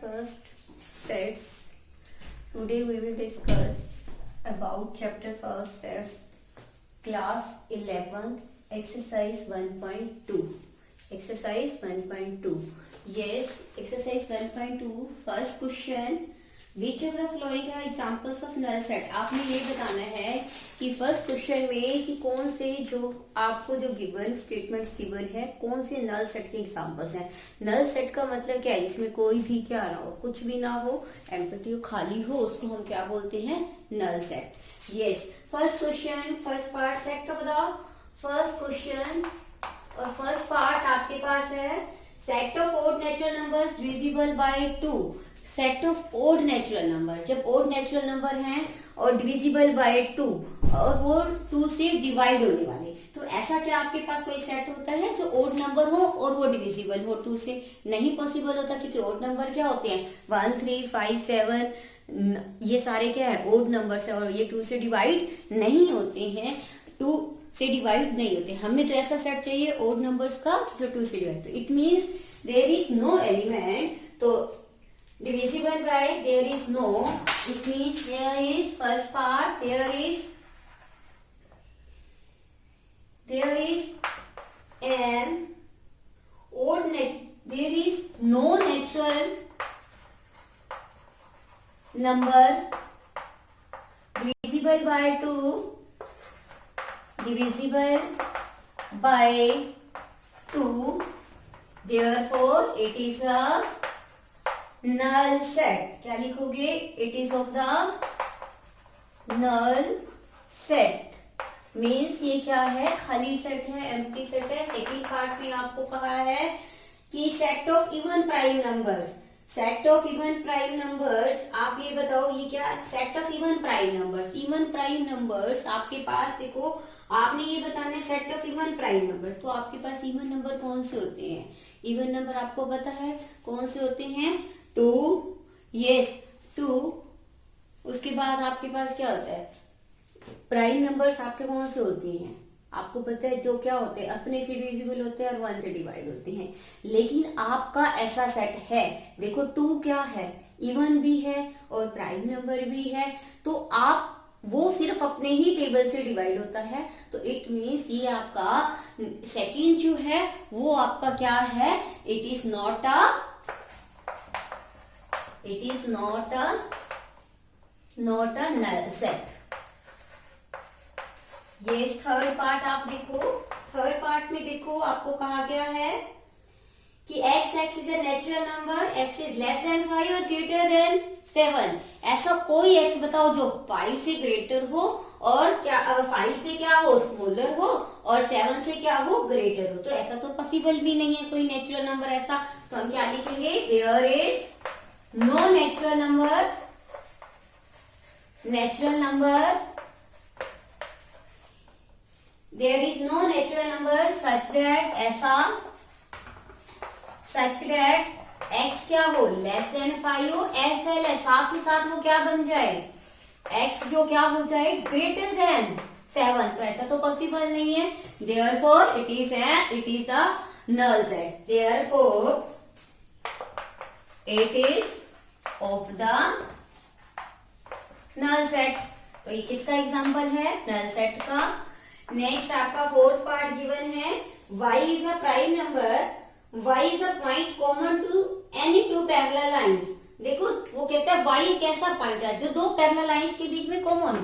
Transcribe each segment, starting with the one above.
first sets. Today we will discuss about chapter first sets, class 11th, exercise 1.2. Exercise 1.2. Yes, exercise 1.2. First question. Which of the following are examples of null set? आपने ये बताना है कि first question में कि कौन से जो आपको जो गिवन स्टेटमेंट्स गिवन है कौन से नल सेट के एग्जांपल्स हैं. नल सेट का मतलब क्या है? इसमें कोई भी क्या ना हो, कुछ भी ना हो, एम्प्टी हो, खाली हो, उसको हम क्या बोलते हैं? Null set. Yes, first question, first part set of the first question और फर्स्ट पार्ट आपके पास है set of odd natural numbers divisible by 2. Set of odd natural number, जब ओड नेचुरल नंबर हैं और डिविजिबल बाय 2 और वो 2 से डिवाइड होने वाले, तो ऐसा क्या आपके पास कोई सेट होता है जो ओड नंबर हो और वो डिविजिबल हो 2 से? नहीं पॉसिबल होता, क्योंकि ओड नंबर क्या होते हैं? 1, 3, 5, 7, ये सारे क्या है? ओड नंबर्स है और ये 2 से डिवाइड नहीं होते हैं, 2 से डिवाइड नहीं होते. हमें तो ऐसा सेट चाहिए ओड नंबर्स का जो 2 से डिवाइड. तो it means there is no element, तो divisible by there is no, it means here is first part, there is an odd net, there is no natural number divisible by 2, divisible by 2, therefore it is a null set. क्या लिखोगे? It is of the null set. Means ये क्या है? खाली set है, empty set है. Second part में आपको कहा है कि set of even prime numbers. Set of even prime numbers, आप ये बताओ ये क्या? Set of even prime numbers. Even prime numbers आपके पास, देखो आपने ये बताना है set of even prime numbers, तो आपके पास इवन नंबर कौन से होते हैं? इवन नंबर आपको पता है कौन से होते हैं? 2, यस 2. उसके बाद आपके पास क्या होता है? प्राइम नंबर्स आपके कौन से होते हैं? आपको पता है जो क्या होते हैं? अपने से डिविजिबल होते हैं और 1 से डिवाइड होते हैं. लेकिन आपका ऐसा सेट है, देखो 2 क्या है? इवन भी है और प्राइम नंबर भी है, तो आप वो सिर्फ अपने ही टेबल से डिवाइड होता है. तो इट मीन्स ये आपका सेकंड जो है वो आपका क्या है? It is not a null set. ये थर्ड पार्ट आप देखो. थर्ड पार्ट में देखो आपको कहा गया है कि x is a natural number, x is less than 5 और ग्रेटर देन 7. ऐसा कोई x बताओ जो 5 से ग्रेटर हो और क्या 5 से क्या हो? स्मॉलर हो और 7 से क्या हो? ग्रेटर हो. तो ऐसा तो पॉसिबल भी नहीं है कोई नेचुरल नंबर ऐसा. तो हम क्या लिखेंगे? There is no natural number there is no natural number such that x क्या हो? लेस देन 5 हो, एज वेल एज साथ ही साथ वो क्या बन जाए? x जो क्या हो जाए? Greater than 7. तो ऐसा तो पॉसिबल नहीं है. therefore it is the null set. therefore it is of the null set. तो ये किसका एग्जांपल है? नल सेट का. नेक्स्ट आपका फोर्थ पार्ट गिवन है y is a prime number, y is a point common to any 2 parallel lines. देखो वो कहता है y एक ऐसा पॉइंट है जो 2 पैरेलल लाइंस के बीच में कॉमन.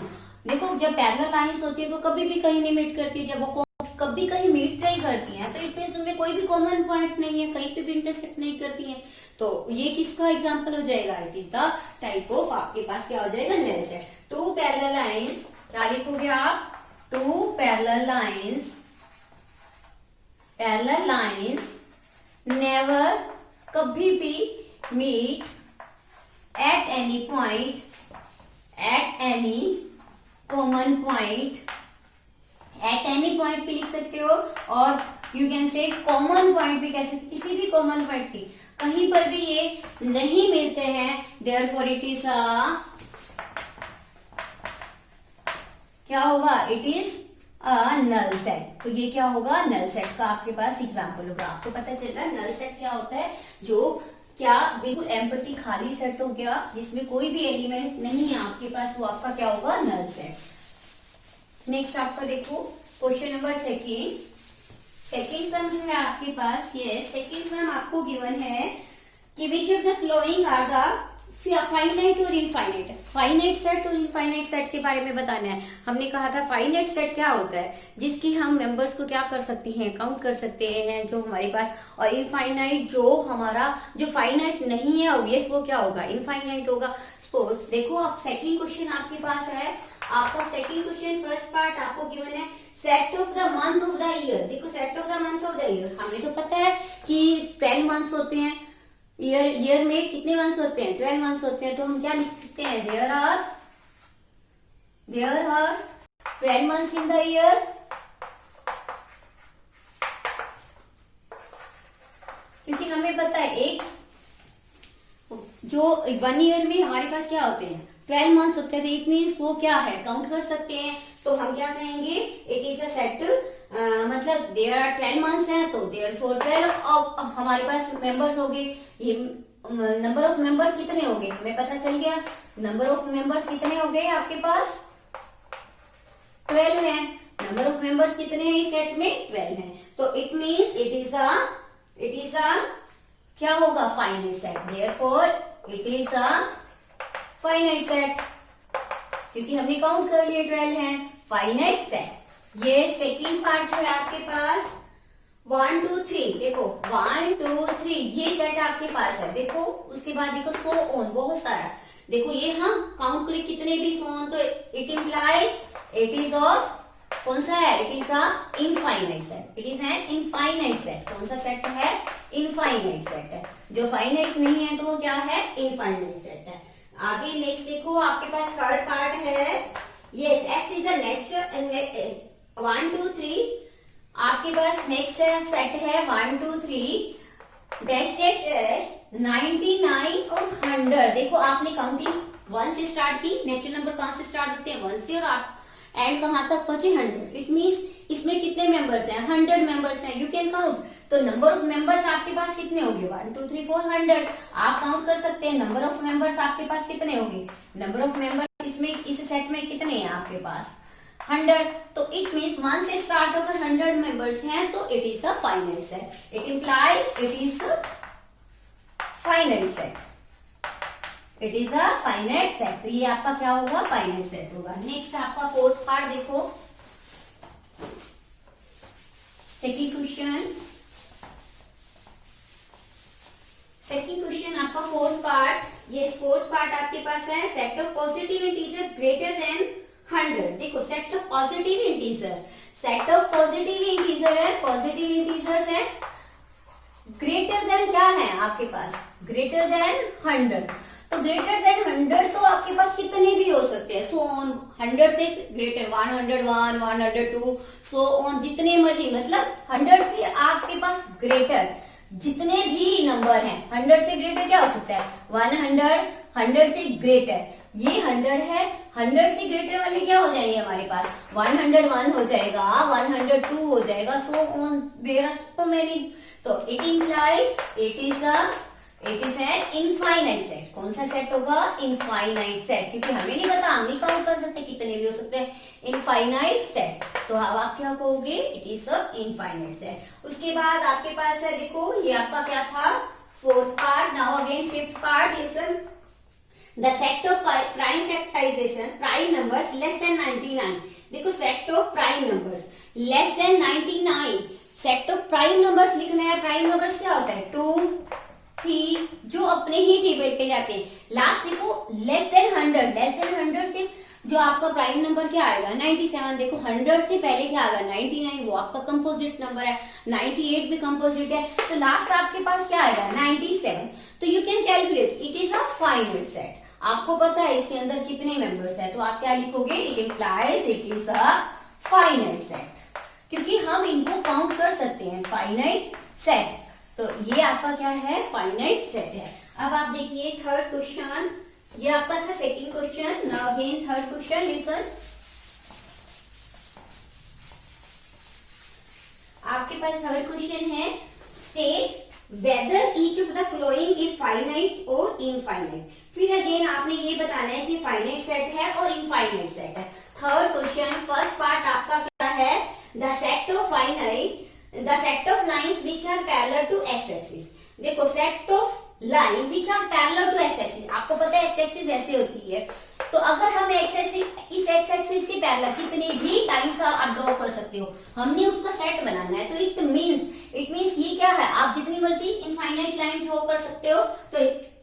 देखो जब पैरेलल लाइंस होती है तो कभी भी कहीं नहीं मीट करती है. जब वो कभी कहीं मीट नहीं करती हैं तो इट मींस उनमें कोई भी कॉमन पॉइंट नहीं है, कहीं पे भी इंटरसेक्ट नहीं करती हैं. तो ये किसका एग्जांपल हो जाएगा? It is the type of, आपके पास क्या हो जाएगा? Null set. 2 पैरेलल लाइंस, क्या लिखोगे आप? 2 पैरेलल लाइंस नेवर, कभी भी meet at any point, at any common point, at any point भी लिख सकते हो और you can say common point भी कह सकते, किसी भी कॉमन पॉइंट की कहीं पर भी ये नहीं मिलते हैं. देयरफॉर इट इज क्या होगा? It is a null set. तो ये क्या होगा? नल सेट का आपके पास एग्जांपल होगा. आपको पता चला नल सेट क्या होता है? जो क्या बिल्कुल एम्प्टी खाली सेट हो गया जिसमें कोई भी एलिमेंट नहीं है आपके पास, वो आपका क्या होगा, नल सेट। नेक्स्ट आपका देखो क्वेश्चन नंबर सेकेंड सम जो है आपके पास, ये सेकेंड सम आपको गिवन है कि which of the following are the finite और इनफाइनाइट। फाइनाइट सेट और इनफाइनाइट सेट के बारे में बताना है। हमने कहा था फाइनाइट सेट क्या होता है, जिसकी हम मेंबर्स को क्या कर सकते हैं, काउंट कर सकते हैं जो हमारे पास, और इनफाइनाइट जो हमारा जो फाइनाइट नहीं है ऑब्वियस वो क्या होगा, इनफाइनाइट होगा। सपोज देखो आप सेकंड क्वेश्चन आपके पास है, आपका सेकंड क्वेश्चन फर्स्ट पार्ट आपको गिवन है set of the month of the year. देखो set of the month of the year, हमें तो पता है कि 12 मंथ्स होते हैं, ईयर में कितने मंथ्स होते हैं, 12 मंथ्स होते हैं। तो हम क्या लिख सकते हैं, there are 12 months in the year, क्योंकि हमें पता है एक जो 1 ईयर में हमारे पास क्या होते हैं, 12 मंथ्स होते हैं। तो इट मीन्स वो क्या है, काउंट कर सकते हैं। तो हम क्या कहेंगे, इट इज अ सेट, मतलब देयर आर 12 मंथ्स हैं तो देयर फोर 12 हमारे पास मेंबर्स हो गए। ये नंबर ऑफ मेंबर्स कितने हो गए, हमें पता चल गया। नंबर ऑफ मेंबर्स कितने हो गए आपके पास, 12 है। नंबर ऑफ मेंबर्स कितने हैं इस सेट में, 12 है। तो इट मीन्स इट इज अ क्या होगा, finite set. Therefore it is a finite set, क्योंकि हमने काउंट कर लिए 12 है, फाइनाइट सेट। ये सेकंड पार्ट जो है आपके पास 1 2 3, देखो 1 2 3 ये सेट आपके पास है। देखो उसके बाद देखो सो ऑन, बहुत सारा। देखो ये हम काउंट करें कितने भी सो ऑन, तो it implies it is of कौन सा है, it is a infinite set. It is an infinite set. कौन सा सेट है, इनफाइनाइट सेट है। जो फाइनाइट नहीं है तो वो क्या है, इनफाइनाइट सेट है। आगे नेक्स्ट देखो आपके पास थर्ड पार्ट है, yes x is a natural 1 2 3 आपके पास नेक्स्ट सेट है 1 2 3 डैश डैश डैश 99 और 100। देखो आपने काउंटिंग 1 से स्टार्ट की, नेचुरल नंबर कहां से स्टार्ट होते हैं, 1 से, और आप एंड कहां तक पहुंचे, 100। इट मींस इसमें कितने मेंबर्स हैं, 100 मेंबर्स हैं। You can count. तो नंबर ऑफ मेंबर्स आपके पास कितने होंगे, 1 2 3 4 100। आप काउंट कर सकते हैं नंबर ऑफ मेंबर्स आपके पास कितने होंगे। नंबर ऑफ मेंबर्स इसमें इस सेट में कितने हैं आपके पास, 100। तो इट मीन्स 1 से स्टार्ट होकर 100 मेंबर्स हैं, तो it is a finite set. It implies it is finite set. It is a finite set. तो ये आपका क्या होगा, फाइनाइट सेट होगा। नेक्स्ट आपका फोर्थ पार्ट देखो, सेकंड क्वेश्चन आपका फोर्थ पार्ट। ये फोर्थ पार्ट आपके पास है set of positive integer greater than 100। देखो set of positive integer, set of positive integer है, पॉजिटिव इंटीजर्स है, ग्रेटर देन क्या है आपके पास, ग्रेटर देन 100। तो ग्रेटर देन 100 तो आपके पास कितने भी हो सकते हैं, सो ऑन। 100 से ग्रेटर 101 102 सो ऑन, जितने मर्जी, मतलब 100 से आपके पास ग्रेटर जितने भी नंबर हैं, 100 से ग्रेटर क्या हो सकता है, 100 से ग्रेटर, ये 100 है, 100 से ग्रेटर वाले क्या हो जाएंगे हमारे पास, 101 हो जाएगा, 102 हो जाएगा, so on, there are so many. तो it implies it is an infinite set. कौन सा सेट होगा, इनफाइनाइट सेट, क्योंकि हमें नहीं पता, हम नहीं काउंट कर सकते, कितने भी हो सकते हैं, इनफाइनाइट सेट। तो अब आप क्या कहोगे, it is a infinite set. उसके बाद आपके पास है, देखो ये आपका क्या था, fourth part. Now again fifth part, listen the set of prime factorisation, prime numbers less than 99। देखो set of prime numbers less than 99, set of prime numbers लिखना है। प्राइम नंबर्स क्या होता है, 2 3 जो अपने ही टेबल पे जाते हैं। लास्ट देखो लेस देन 100, लेस देन 100 से जो आपका प्राइम नंबर क्या आएगा, 97। देखो 100 से पहले क्या आएगा, 99, वो आपका कंपोजिट नंबर है, 98 भी कंपोजिट है, तो लास्ट आपके पास क्या आएगा, 97। तो you can calculate, it is a finite set. आपको पता है इसके अंदर कितने मेंबर्स है, तो आप क्या लिखोगे, it implies it is a finite set, क्योंकि हम इनको काउंट कर सकते हैं, फाइनाइट सेट। तो ये आपका क्या है, फाइनाइट सेट है। अब आप देखिए थर्ड क्वेश्चन, ये आपका था second question. Now again third question, listen. आपके पास थर्ड क्वेश्चन है, state whether each of the following is finite और इनफाइनाइट। फिर अगेन आपने ये बताना है कि फाइनाइट सेट है और इनफाइनाइट सेट है। थर्ड क्वेश्चन, फर्स्ट पार्ट आपका क्या है, the set of finite, the set of lines which are parallel to X axis. देखो set of line which are parallel to X axis, आपको पता है एक्स एक्सिस ऐसे होती है, तो अगर हम एक्स एक्सिस, इस एक्स एक्सिस के पैरेलल कितनी भी लाइन का आप ड्रॉ कर सकते हो, हमने उसका सेट बनाना है। तो इट मींस ये क्या है, आप जितनी मर्जी इनफाइनाइट लाइन ड्रॉ कर सकते हो, तो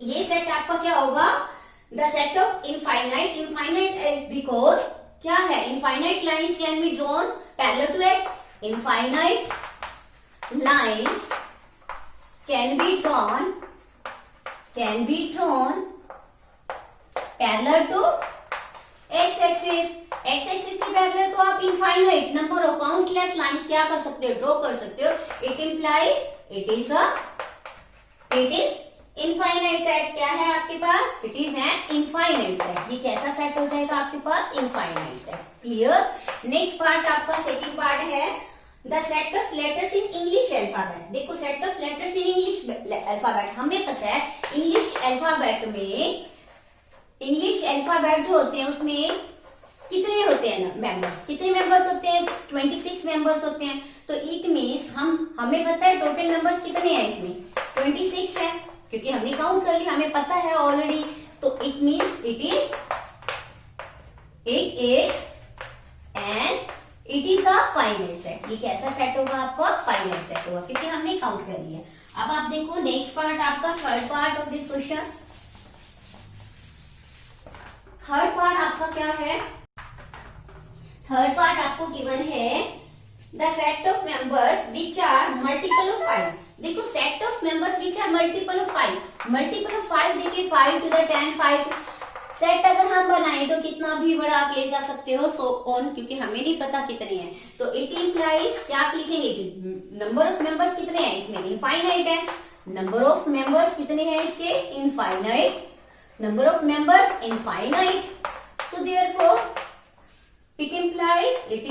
ये सेट आपका क्या होगा, the set of infinite. Infinite because क्या है, infinite lines can be drawn parallel to x, infinite lines can be drawn parallel to x axis। x axis के पैरेलल तो आप infinite number of countless lines क्या कर सकते हो, draw कर सकते हो। It implies it is infinite set. क्या है आपके पास, it is an infinite set. ये कैसा सेट हो जाएगा आपके पास, infinite set. Clear. Next part आपका सेकंड पार्ट है the set of letters in English alphabet. देखो set of letters in English alphabet, हमें पता है इंग्लिश अल्फाबेट में, इंग्लिश अल्फाबेट जो होते हैं उसमें कितने होते हैं ना मेंबर्स, कितने मेंबर्स होते हैं, 26 मेंबर्स होते हैं। तो इट मींस हमें पता है टोटल मेंबर्स कितने हैं इसमें, 26 है, क्योंकि हमने काउंट कर लिया, हमें पता है ऑलरेडी। तो it means it is a finite set. ये कैसा सेट होगा आपका, फाइनाइट सेट होगा, क्योंकि हमने काउंट कर लिया। अब आप देखो नेक्स्ट पार्ट आपका, third part of this question. Third part आपका क्या है, थर्ड पार्ट आपको गिवन है the set of members which are multiple of 5। देखो set of members which are multiple of 5, multiple of 5 देखिए 5 टू द 10, 5 सेट अगर हम बनाए तो कितना भी बड़ा आप ले जा सकते हो, सो ऑन, क्योंकि हमें नहीं पता कितने हैं। तो इट इंप्लाइज क्या आप लिखेंगे, नंबर ऑफ मेंबर्स कितने हैं इसमें, इनफाइनाइट है। नंबर ऑफ मेंबर्स कितने हैं इसके, infinite, number of members infinite. तो therefore it implies it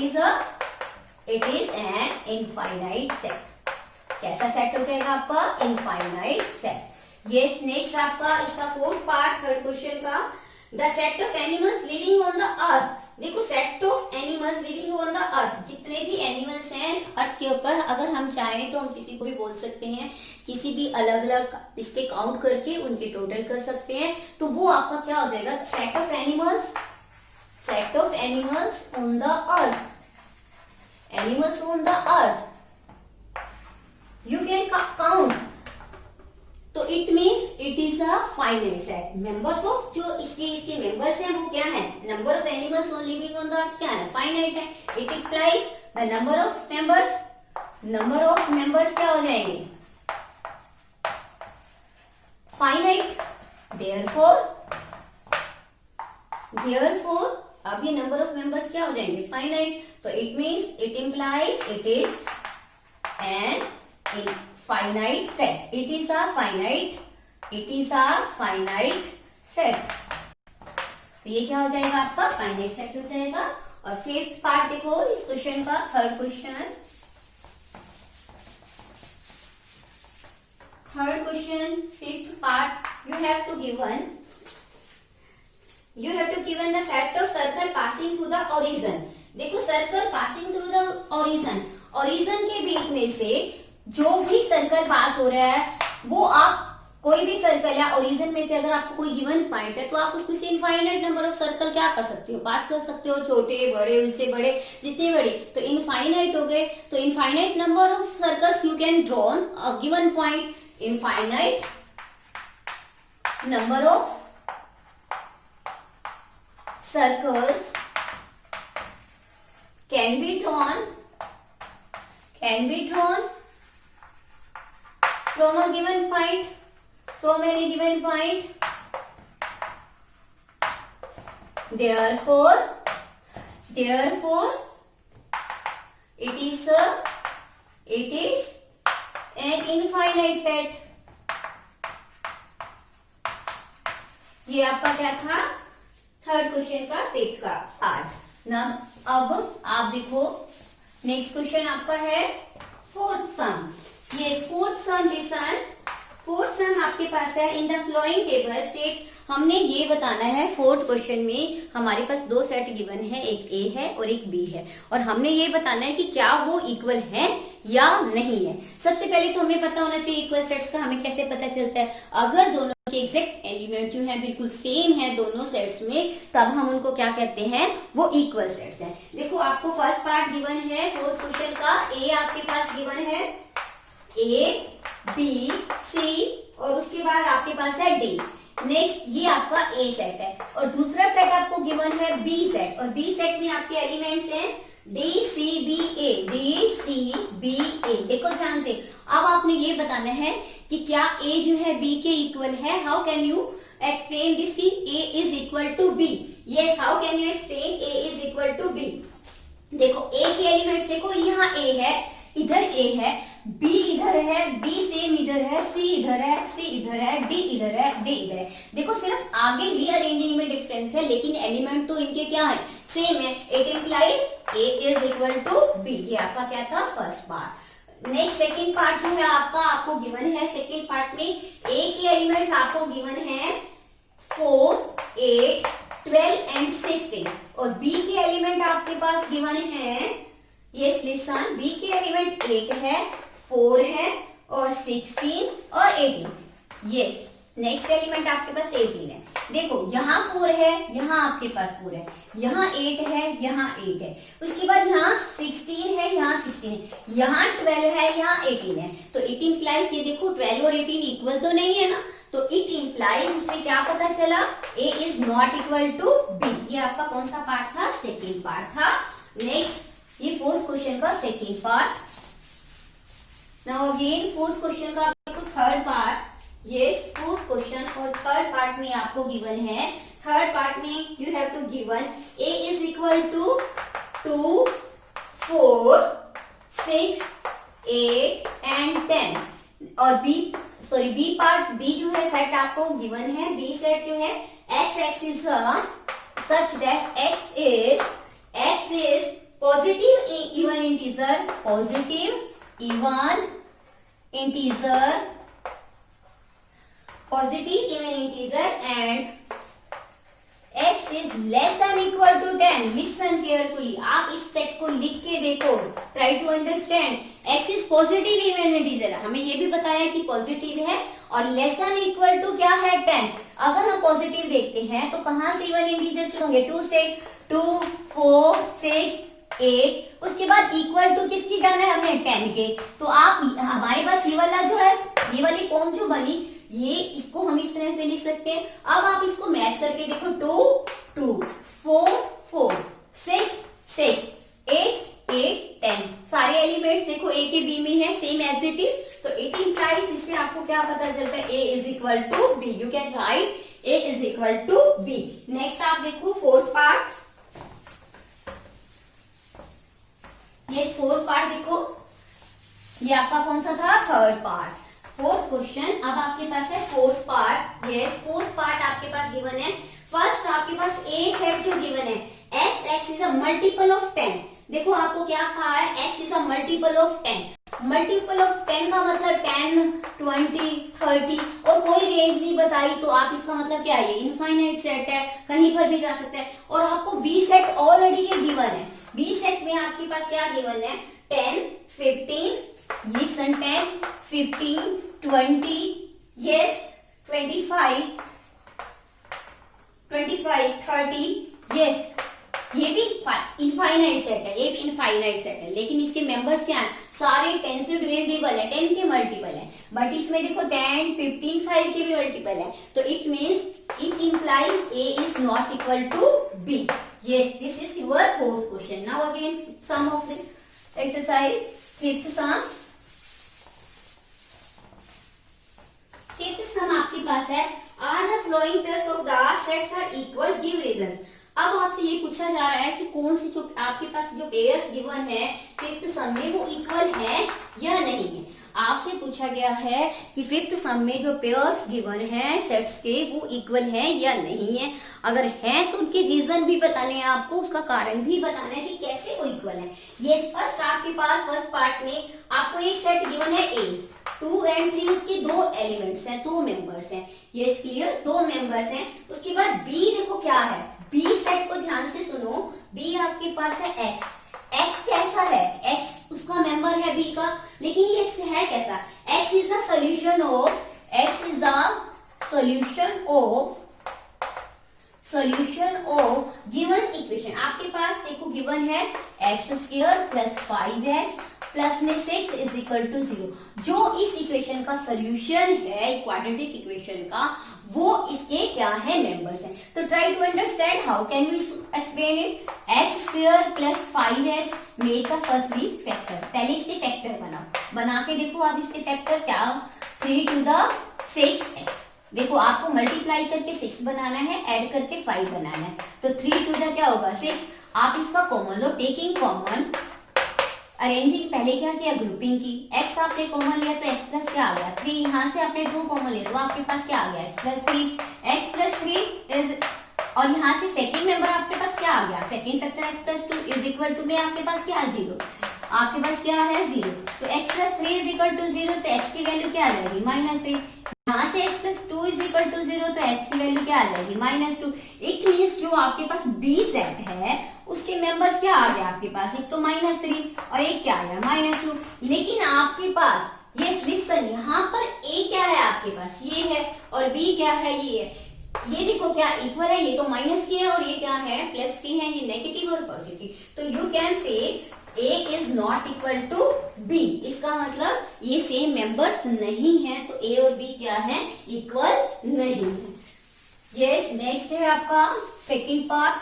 is an infinite set. कैसा सेट हो जाएगा आपका, इनफाइनाइट सेट। यस। नेक्स्ट आपका इसका फोर्थ पार्ट थर्ड क्वेश्चन का, the set of animals living on the earth. देखो set of animals living on the earth, जितने भी एनिमल्स हैं अर्थ के ऊपर, अगर हम चाहें तो हम किसी को भी बोल सकते हैं, किसी भी अलग अलग इसके काउंट करके उनके टोटल कर सकते हैं। तो वो आपका क्या हो जाएगा, set of animals on the earth, animals on the earth you can count. तो it means it is a finite set. Members of जो इसके मेंबर्स हैं वो क्या है, number of animals on living on the earth क्या है, finite है। It implies the number of members क्या हो जाएंगे, फाइनाइट। देयरफॉर अब ये नंबर ऑफ मेंबर्स क्या हो जाएंगे, फाइनाइट। तो it means it implies it is N finite set, it is a finite set। तो ये क्या हो जाएगा आपका, फाइनाइट सेट हो जाएगा। और फिफ्थ पार्ट देखो इस क्वेश्चन का, third question fifth part, you have to given the set of circle passing through the origin। देखो circle passing through the origin के बीच में से जो भी सर्कल पास हो रहा है, वो आप कोई भी सर्कल है ओरिजिन में से, अगर आपको कोई गिवन पॉइंट है तो आप उसमें से इनफाइनाइट नंबर ऑफ सर्कल क्या कर सकते हो, पास कर सकते हो, छोटे बड़े, उससे बड़े, जितने बड़े। तो इनफाइनाइट हो गए, तो infinite number of circles you can drawn a given point. Infinite number of circles can be drawn from a given point, from any given point। Therefore it is an infinite set। ये आपका क्या था, third question का fifth का part ना। अब आप देखो नेक्स्ट क्वेश्चन आपका है फोर्थ सम। ये फोर्थ सम लिसन, फोर्थ सम आपके पास है in the flowing table state. हमने ये बताना है फोर्थ क्वेश्चन में हमारे पास दो सेट गिवन है, एक ए है और एक बी है, और हमने ये बताना है कि क्या वो इक्वल है या नहीं है। सबसे पहले तो हमें पता होना चाहिए इक्वल सेट्स का हमें कैसे पता चलता है। अगर दोनों के एग्जैक्ट एलिमेंट जो है बिल्कुल सेम है दोनों सेट्स में, तब हम उनको क्या कहते हैं, वो इक्वल सेट्स हैं। देखो आपको फर्स्ट पार्ट गिवन है फोर्थ क्वेश्चन का, ए आपके पास गिवन है, ए बी सी, और उसके बाद आपके पास है डी। नेक्स्ट ये आपका ए सेट है, और दूसरा सेट आपको गिवन है बी सेट, और बी सेट में आपके एलिमेंट्स हैं डी सी बी ए, डी सी बी ए। देखो ध्यान से, अब आपने ये बताना है कि क्या ए जो है बी के इक्वल है। How can you explain this कि A is equal to B. Yes, how can you explain A is equal to B. देखो ए के एलिमेंट्स, देखो यहाँ ए है, इधर ए है, बी इधर है, बी सेम इधर है, सी इधर है, सी इधर है, डी इधर है, डी इधर है। देखो सिर्फ आगे रीअरेंजिंग में डिफरेंस है, लेकिन एलिमेंट तो इनके क्या है, सेम है। It implies A is equal to B. ये आपका क्या था, first part. Next second part जो है आपका, आपको गिवन है सेकंड पार्ट में ए के एलिमेंट्स आपको गिवन है 4, 8, 12 एंड 16, और बी के एलिमेंट आपके पास गिवन है, यस लिसन, बी के एलिमेंट 8 है, 4 है और 16 और 18। यस, नेक्स्ट एलिमेंट आपके पास 18 है। देखो यहाँ 4 है, यहाँ आपके पास 4 है, यहाँ 8 है, यहाँ 8 है, उसके बाद यहाँ 16 है, यहाँ 16 है, यहाँ 12 है, यहाँ 18 है। तो इट इंप्लाइज, ये देखो 12 और 18 इक्वल तो नहीं है ना, तो इट इंप्लाइज, इससे क्या पता चला, A is not equal to B. ये आपका कौन सा पार्ट था, सेकेंड पार्ट था। नेक्स्ट ये फोर्थ क्वेश्चन का second part. Now again fourth question का देखो third part. Yes, fourth question और थर्ड पार्ट में आपको गिवन है, थर्ड पार्ट में you have to given A is equal to 2, 4, 6, 8 and 10, और बी पार्ट, बी जो है सेट आपको गिवन है, बी सेट जो है x axis such that x is positive even integer, positive even integer, positive even integer, and x is less than equal to 10. Listen carefully, आप इस set को लिख के देखो, try to understand. x is positive even integer, हमें ये भी बताया कि पॉजिटिव है, और लेस देन इक्वल टू क्या है, 10। अगर हम पॉजिटिव देखते हैं तो कहां से इवन इंटीजर शुरू होंगे, 2 से, 2, 4, 6, 8, उसके बाद इक्वल टू किसकी जाना है हमने, 10 के। तो आप हमारे पास ये वाला जो है, ये वाली फॉर्म जो बनी, ये इसको हम इस तरह से लिख सकते हैं। अब आप इसको मैच करके देखो, 2, 2, 4, 4, 6, 6, 8, 8, 10, सारे एलिमेंट्स देखो ए के बी में है, सेम एज इट इज। तो इट इंप्लाइज, इससे आपको क्या पता चलता है, A is equal to B. You can write A is equal to B. Next आप देखो फोर्थ पार्ट। ये फोर्थ पार्ट देखो, ये आपका कौन सा था, थर्ड पार्ट। फोर्थ क्वेश्चन, अब आपके पास है fourth part. Yes, fourth part आपके पास गिवन है। फर्स्ट आपके पास ए सेट जो गिवन है, x is a multiple of 10। देखो आपको क्या कहा है, x is a multiple of 10। Multiple of 10 का मतलब 10, 20, 30, और कोई रेंज नहीं बताई, तो आप इसका मतलब क्या है, इनफाइनाइट सेट है, कहीं पर भी जा सकता है। और आपको बी सेट ऑलरेडी ये गिवन है, बी सेट में आपके पास क्या गिवन है, 10, 15, लिसन 10, 15, 20, यस 25, 30, यस। ये भी इनफाइनाइट सेट है, ये भी इनफाइनाइट सेट है, लेकिन इसके मेंबर्स क्या हैं, सारे 10 से डिविजिबल है, 10 के मल्टीपल है। बट इसमें देखो 10, 15, 5 के भी मल्टीपल है, तो it means it implies A is not equal to B. Yes, this is your fourth question. Now again, some of the exercise, fifth sum. Fifth sum आपके पास है, are the flowing pairs of the sets are equal? Give reasons. अब आपसे ये पूछा जा रहा है कि कौन सी जो आपके पास जो पेयर्स गिवन है फिफ्थ सम में वो इक्वल है या नहीं है। आपसे पूछा गया है कि फिफ्थ सम में जो पेयर्स गिवन हैं सेट्स के वो इक्वल हैं या नहीं है। अगर हैं तो उनके रीजन भी बताने हैं आपको, उसका कारण भी बताना है कि कैसे वो इक्वल है। ये फर्स्ट आपके पास फर्स्ट पार्ट में आपको एक सेट गिवन है A, 2 and 3 उसके दो एलिमेंट्स हैं, दो मेंबर्स हैं। ये क्लियर, दो मेंबर्स हैं। उसके बाद B देखो क्या है, B सेट को ध्यान से सुनो। B आपके पास है X, X कैसा है, X उसका मेंबर है B का, लेकिन ये X है कैसा, X is the solution of, X is the solution of given equation. आपके पास देखो गिवन है x square plus 5x plus में 6 इज इक्वल टू 0। जो इस इक्वेशन का सॉल्यूशन है, क्वाड्रेटिक इक्वेशन का, वो इसके क्या है, मेंबर्स हैं। तो try to understand how can we explain it. X square plus 5x make the firstly factor. पहले इसके फैक्टर बनाओ, बना के देखो आप इसके फैक्टर क्या, 3 टू द 6x। देखो आपको मल्टीप्लाई करके 6 बनाना है, ऐड करके 5 बनाना है, तो 3 टू द क्या होगा 6। आप इसका कॉमन लो, टेकिंग कॉमन, अरेंजिंग, पहले क्या किया, ग्रुपिंग की। x आपने कॉमन लिया तो x प्लस क्या आ गया 3, यहाँ से आपने 2 कॉमन लिया तो आपके पास क्या आ गया x प्लस 3 इज, और यहाँ से सेकंड मेंबर आपके पास क्या आ गया, second factor x plus 2 is equal to में आपके पास क्या है 0, आपके पास क्या है 0। तो x plus 3 is equal to 0, तो x की वैल्यू क्या आ जाएगी -3। यहाँ से x plus 2 is equal to 0, तो x की वैल्यू क्या आ जाएगी -2। इट मीन्स जो आपके पास B सेट है उसके मेंबर्स क्या आ गए आपके पास, एक तो -3 और एक क्या आया -2। लेकिन आपके पास ये लिसन, यहाँ पर A क्या है आपके पास, ये है, और B क्या है, ये है। ये देखो क्या इक्वल है, ये तो माइनस की है और ये क्या है प्लस की है, ये नेगेटिव और पॉजिटिव। तो you can say A is not equal to B। इसका मतलब ये सेम मेंबर्स नहीं है, तो A और B क्या है, इक्वल नहीं है। यस, नेक्स्ट है आपका second part,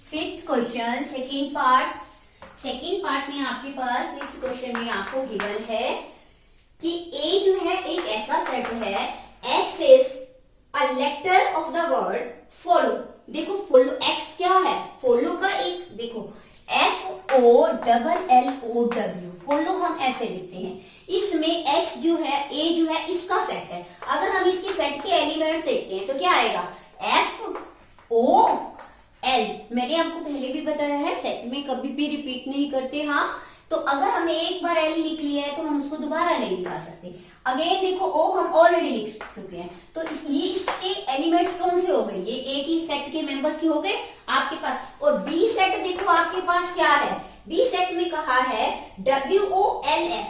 fifth question, second part. Second part में आपके पास फिफ्थ क्वेश्चन में आपको गिवन है कि A जो है एक ऐसा सेट है, X is a letter of the word follow. देखो फॉलो X क्या है, फॉलो का एक देखो FOLLOW, फॉलो हम ऐसे लिखते हैं। इसमें X जो है, A जो है इसका सेट है। अगर हम इसके सेट के एलिमेंट्स देखते हैं तो क्या आएगा FOL। मैंने आपको पहले भी बताया है सेट में कभी भी रिपीट नहीं करते। हाँ, तो अगर हमने एक बार L लिख लिया है तो हम उसको दोबारा नहीं लिखा सकते। अगेन देखो O हम ऑलरेडी लिख चुके हैं, तो ये इसके एलिमेंट्स कौन से हो गए, ये एक ही सेट के मेंबर्स के हो गए आपके पास। और B सेट देखो आपके पास क्या है, B सेट में कहा है WOLF,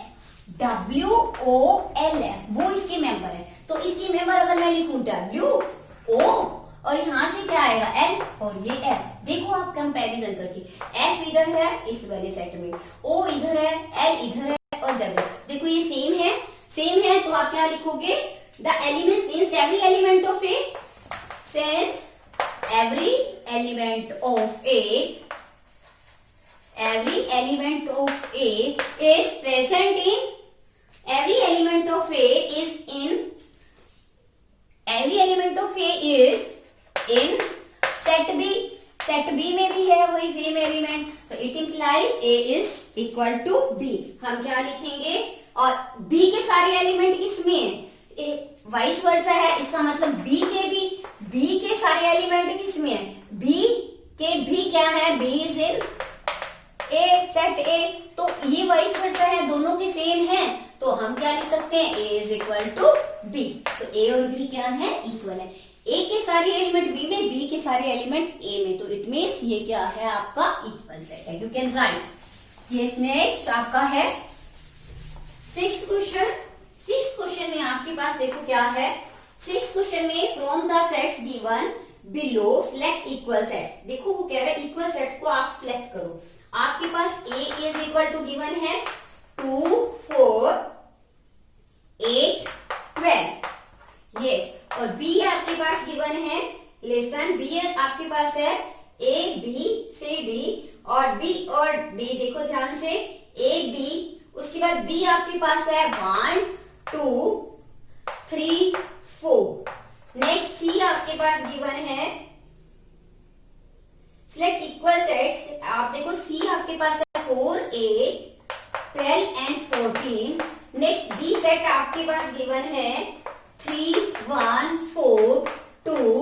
वो इसके मेंबर है। तो इसके मेंबर अगर मैं लिखूं WO और यहाँ से क्या आएगा L और ये F। देखो आप कंपैरिजन करके, F इधर है इस वाले सेट में, O इधर है, L इधर है और W। देखो ये सेम है तो आप क्या लिखोगे, the element since every element of A, since every element of A is present in, every element of A is in set B। Set B में भी है वही सेम एलिमेंट, तो it implies A is equal to B। हम क्या लिखेंगे, और B के सारे एलिमेंट किसमें है, वाइस वर्सा है, इसका मतलब B के सारे एलिमेंट किसमें है, B के भी क्या है, B is in A, set A। तो ये वाइस वर्सा है, दोनों के सेम है, तो हम क्या लिख सकते हैं A is equal to B। तो A और B क्या है, इक्वल है। A के सारे एलिमेंट B में, B के सारे एलिमेंट A में, तो इट मींस ये क्या है आपका इक्वल सेट है। You can right. Yes, next आपका है सिक्स्थ क्वेश्चन। सिक्स्थ क्वेश्चन में आपके पास देखो क्या है, सिक्स्थ क्वेश्चन में from the sets given below select equal sets. देखो वो कह रहा है इक्वल सेट्स को आप सिलेक्ट करो। आपके पास A is equal to given है 2, 4, 8, 12। यस, और B आपके पास गिवन है, लेसन B आपके पास है A B C D, और B और D देखो ध्यान से, A B, उसके बाद B आपके पास है 1, 2, 3, 4। नेक्स्ट C आपके पास गिवन है सिलेक्ट इक्वल सेट्स। आप देखो C आपके पास है 4, 8, 12 and 14. नेक्स्ट डी सेट आपके पास गिवन है 3, 1, 4, 2.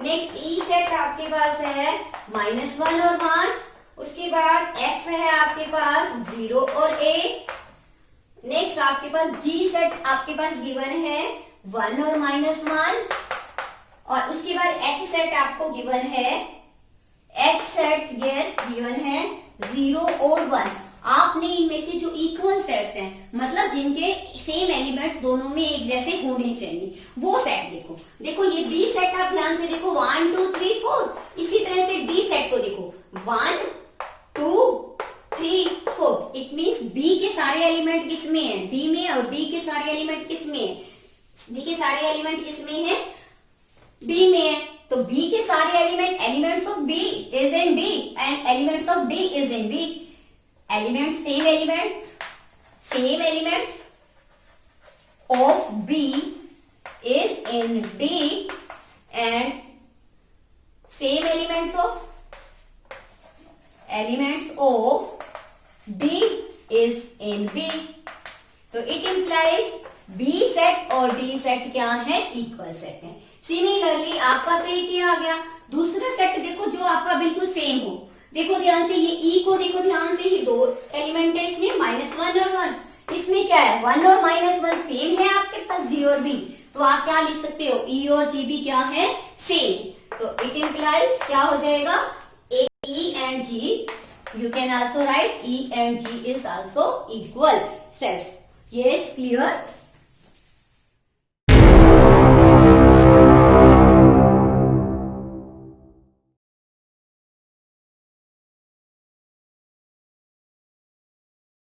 नेक्स्ट ई सेट आपके पास है -1 और 1. उसके बाद एफ है आपके पास 0 और a. नेक्स्ट आपके पास जी सेट आपके पास गिवन है 1 और -1. और उसके बाद एच सेट आपको गिवन है, एच सेट यस गिवन है 0 और 1. आपने इनमें से जो इक्वल सेट्स हैं, मतलब जिनके सेम एलिमेंट्स दोनों में एक जैसे होने चाहिए, वो सेट देखो. देखो ये बी सेट आप ध्यान से देखो 1, 2, 3, 4. इसी तरह से डी सेट को देखो 1, 2, 3, 4. इट मीन्स बी के सारे एलिमेंट किस में है, डी में. और डी के सारे एलिमेंट किस में है, डी के सारे एलिमेंट किस में है, बी में है. तो बी के सारे elements of B is in D and elements of D is in B. Elements same elements of B is in D and same elements of D is in B. तो it implies B set और D set क्या है, equal set है. Similarly आपका तो एक ही आ गया. दूसरा सेट देखो जो आपका बिल्कुल सेम हो. देखो ध्यान से, ये ई को देखो ध्यान से, ये 2 एलिमेंट है इसमें, -1 और 1. इसमें क्या है, 1 और -1 सेम है आपके पास, जी और बी. तो आप क्या लिख सकते हो, ई और जी भी क्या है, सेम. तो इट इंप्लाइज क्या हो जाएगा, A E and G. You can also write E and G is also equal sets. Yes, clear.